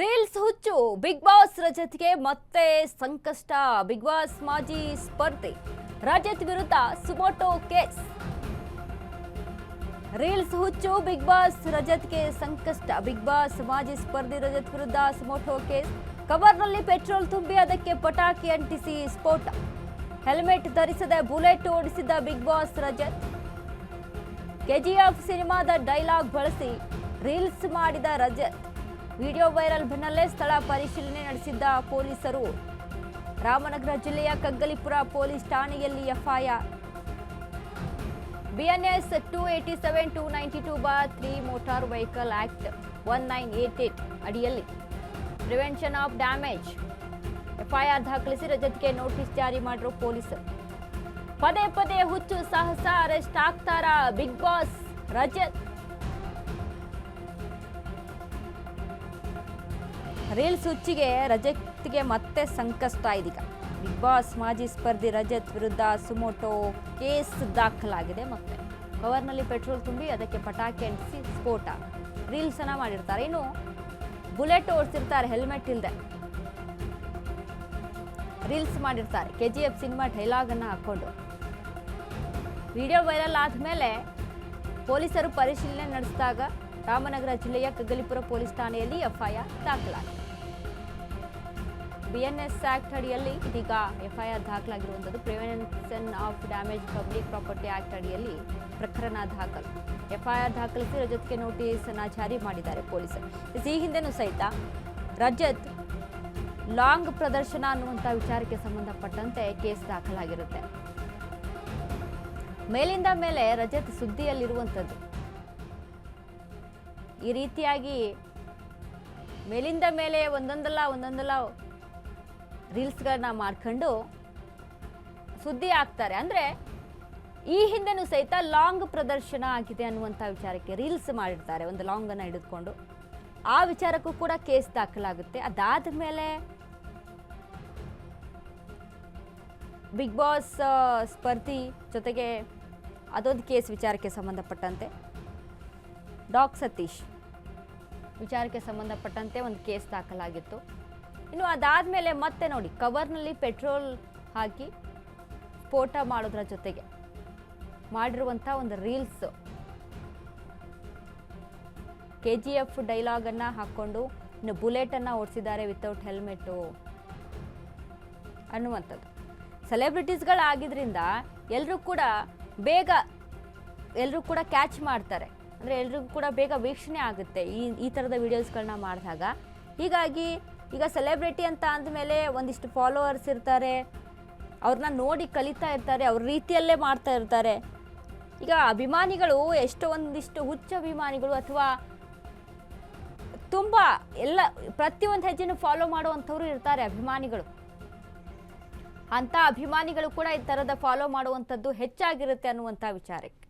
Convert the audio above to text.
Reels ಹುಚ್ಚು Bigg Boss ರಜತ್ಗೆ ಮತ್ತೆ ಸಂಕಷ್ಟ. ಬಿಗ್ ಬಾಸ್ ಮಾಜಿ ಸ್ಪರ್ಧಿ ರಜತ್ ವಿರುದ್ಧ ಸುಮೋಟೋ ಕೇಸ್. ರೀಲ್ಸ್ ಹುಚ್ಚು ಬಿಗ್ ಬಾಸ್ ರಜತ್ಗೆ ಸಂಕಷ್ಟ. ಬಿಗ್ ಬಾಸ್ ಮಾಜಿ ಸ್ಪರ್ಧಿ ರಜತ್ ವಿರುದ್ಧ ಸುಮೋಟೋ ಕೇಸ್. ಕವರ್ನಲ್ಲಿ ಪೆಟ್ರೋಲ್ ತುಂಬಿ ಅದಕ್ಕೆ ಪಟಾಕಿ ಅಂಟಿಸಿ ಸ್ಫೋಟ. ಹೆಲ್ಮೆಟ್ ಧರಿಸದೆ ಬುಲೆಟ್ ಓಡಿಸಿದ ಬಿಗ್ ಬಾಸ್ ರಜತ್. ಕೆಜಿಎಫ್ ಸಿನಿಮಾದ ಡೈಲಾಗ್ ಬಳಸಿ ರೀಲ್ಸ್ ಮಾಡಿದ ರಜತ್. ವಿಡಿಯೋ ವೈರಲ್ ಬೆನ್ನಲ್ಲೇ ಸ್ಥಳ ಪರಿಶೀಲನೆ ನಡೆಸಿದ್ದ ಪೊಲೀಸರು. ರಾಮನಗರ ಜಿಲ್ಲೆಯ ಕಗ್ಗಲಿಪುರ ಪೊಲೀಸ್ ಠಾಣೆಯಲ್ಲಿ FIR. BNS 287-292/3 motor vehicle act 1988 ಅಡಿಯಲ್ಲಿ ಪ್ರಿವೆನ್ಷನ್ ಆಫ್ ಡ್ಯಾಮೇಜ್ ಎಫ್ಐಆರ್ ದಾಖಲಿಸಿ ರಜತ್ಗೆ ನೋಟಿಸ್ ಜಾರಿ ಮಾಡಿರೋ ಪೊಲೀಸರು. ಪದೇ ಪದೇ ಹುಚ್ಚು ಸಾಹಸ ಅರೆಸ್ಟ್ ಆಗ್ತಾರಾ ಬಿಗ್ ಬಾಸ್ ರಜತ್? ರೀಲ್ಸ್ ಹುಚ್ಚಿಗೆ ರಜತ್ಗೆ ಮತ್ತೆ ಸಂಕಷ್ಟ ಇದೀಗ. ಬಿಗ್ ಬಾಸ್ ಮಾಜಿ ಸ್ಪರ್ಧಿ ರಜತ್ ವಿರುದ್ಧ ಸುಮೋಟೋ ಕೇಸ್ ದಾಖಲಾಗಿದೆ. ಮತ್ತೆ ಕವರ್ನಲ್ಲಿ ಪೆಟ್ರೋಲ್ ತುಂಬಿ ಅದಕ್ಕೆ ಪಟಾಕಿ ಅಂಟಿಸಿ ಸ್ಫೋಟ. ರೀಲ್ಸ್ ಅನ್ನ ಮಾಡಿರ್ತಾರೆ, ಇನ್ನು ಬುಲೆಟ್ ಓಡಿಸಿರ್ತಾರೆ ಹೆಲ್ಮೆಟ್ ಇಲ್ಲದೆ. ರೀಲ್ಸ್ ಮಾಡಿರ್ತಾರೆ, KGF ಸಿನಿಮಾ ಡೈಲಾಗ್ ಅನ್ನ ಹಾಕೊಂಡು. ವಿಡಿಯೋ ವೈರಲ್ ಆದ್ಮೇಲೆ ಪೊಲೀಸರು ಪರಿಶೀಲನೆ ನಡೆಸಿದಾಗ ರಾಮನಗರ ಜಿಲ್ಲೆಯ ಕಗ್ಗಲಿಪುರ ಪೊಲೀಸ್ ಠಾಣೆಯಲ್ಲಿ ಎಫ್ಐಆರ್ ದಾಖಲಾಗಿದೆ. BNS ಆಕ್ಟ್ ಅಡಿಯಲ್ಲಿ ಇದೀಗ ಎಫ್ಐಆರ್ ದಾಖಲಾಗಿರುವಂಥದ್ದು. Prevention of damage public property act ಅಡಿಯಲ್ಲಿ ಪ್ರಕರಣ ದಾಖಲು. ಎಫ್ಐಆರ್ ದಾಖಲಿಸಿ ರಜತ್ಗೆ ನೋಟಿಸ್ ಅನ್ನು ಜಾರಿ ಮಾಡಿದ್ದಾರೆ ಪೊಲೀಸರು. ಈ ಹಿಂದೆನೂ ಸಹಿತ ರಜತ್ ಲಾಂಗ್ ಪ್ರದರ್ಶನ ಅನ್ನುವಂಥ ವಿಚಾರಕ್ಕೆ ಸಂಬಂಧಪಟ್ಟಂತೆ ಕೇಸ್ ದಾಖಲಾಗಿರುತ್ತೆ. ಮೇಲಿಂದ ಮೇಲೆ ರಜತ್ ಸುದ್ದಿಯಲ್ಲಿರುವಂಥದ್ದು. ಈ ರೀತಿಯಾಗಿ ಮೇಲಿಂದ ಮೇಲೆ ಒಂದೊಂದಲ್ಲ ರೀಲ್ಸ್ಗಳನ್ನ ಮಾಡ್ಕೊಂಡು ಸುದ್ದಿ ಆಗ್ತಾರೆ. ಅಂದರೆ ಈ ಹಿಂದೆನೂ ಸಹಿತ ಲಾಂಗ್ ಪ್ರದರ್ಶನ ಆಗಿದೆ ಅನ್ನುವಂಥ ವಿಚಾರಕ್ಕೆ ರೀಲ್ಸ್ ಮಾಡಿರ್ತಾರೆ, ಒಂದು ಲಾಂಗನ್ನು ಹಿಡಿದುಕೊಂಡು. ಆ ವಿಚಾರಕ್ಕೂ ಕೂಡ ಕೇಸ್ ದಾಖಲಾಗುತ್ತೆ. ಅದಾದ ಮೇಲೆ ಬಿಗ್ ಬಾಸ್ ಸ್ಪರ್ಧಿ ಜೊತೆಗೆ ಅದೊಂದು ಕೇಸ್ ವಿಚಾರಕ್ಕೆ ಸಂಬಂಧಪಟ್ಟಂತೆ ಡಾಕ್ ಸತೀಶ್ ವಿಚಾರಕ್ಕೆ ಸಂಬಂಧಪಟ್ಟಂತೆ ಒಂದು ಕೇಸ್ ದಾಖಲಾಗಿತ್ತು. ಇನ್ನು ಅದಾದಮೇಲೆ ಮತ್ತೆ ನೋಡಿ, ಕವರ್ನಲ್ಲಿ ಪೆಟ್ರೋಲ್ ಹಾಕಿ ಸ್ಫೋಟ ಮಾಡೋದ್ರ ಜೊತೆಗೆ ಮಾಡಿರುವಂಥ ಒಂದು ರೀಲ್ಸ್, KGF ಡೈಲಾಗನ್ನು ಹಾಕ್ಕೊಂಡು ಇನ್ನು ಬುಲೆಟನ್ನು ಓಡಿಸಿದ್ದಾರೆ ವಿತೌಟ್ ಹೆಲ್ಮೆಟ್ಟು ಅನ್ನುವಂಥದ್ದು. ಸೆಲೆಬ್ರಿಟೀಸ್ಗಳಾಗಿದ್ದರಿಂದ ಎಲ್ಲರೂ ಕೂಡ ಕ್ಯಾಚ್ ಮಾಡ್ತಾರೆ. ಅಂದರೆ ಎಲ್ರಿಗೂ ಕೂಡ ಬೇಗ ವೀಕ್ಷಣೆ ಆಗುತ್ತೆ ಈ ಥರದ ವಿಡಿಯೋಸ್ಗಳನ್ನ ಮಾಡಿದಾಗ. ಹೀಗಾಗಿ ಈಗ ಸೆಲೆಬ್ರಿಟಿ ಅಂತ ಅಂದಮೇಲೆ ಒಂದಿಷ್ಟು ಫಾಲೋವರ್ಸ್ ಇರ್ತಾರೆ, ಅವ್ರನ್ನ ನೋಡಿ ಕಲಿತಾ ಇರ್ತಾರೆ, ಅವ್ರ ರೀತಿಯಲ್ಲೇ ಮಾಡ್ತಾ ಇರ್ತಾರೆ. ಈಗ ಅಭಿಮಾನಿಗಳು ಒಂದಿಷ್ಟು ಹುಚ್ಚ ಅಭಿಮಾನಿಗಳು ಅಥವಾ ತುಂಬ ಪ್ರತಿಯೊಂದು ಹೆಜ್ಜೆನೂ ಫಾಲೋ ಮಾಡುವಂಥವ್ರು ಇರ್ತಾರೆ ಅಭಿಮಾನಿಗಳು. ಅಂಥ ಅಭಿಮಾನಿಗಳು ಕೂಡ ಈ ಥರದ ಫಾಲೋ ಮಾಡುವಂಥದ್ದು ಹೆಚ್ಚಾಗಿರುತ್ತೆ ಅನ್ನುವಂಥ ವಿಚಾರಕ್ಕೆ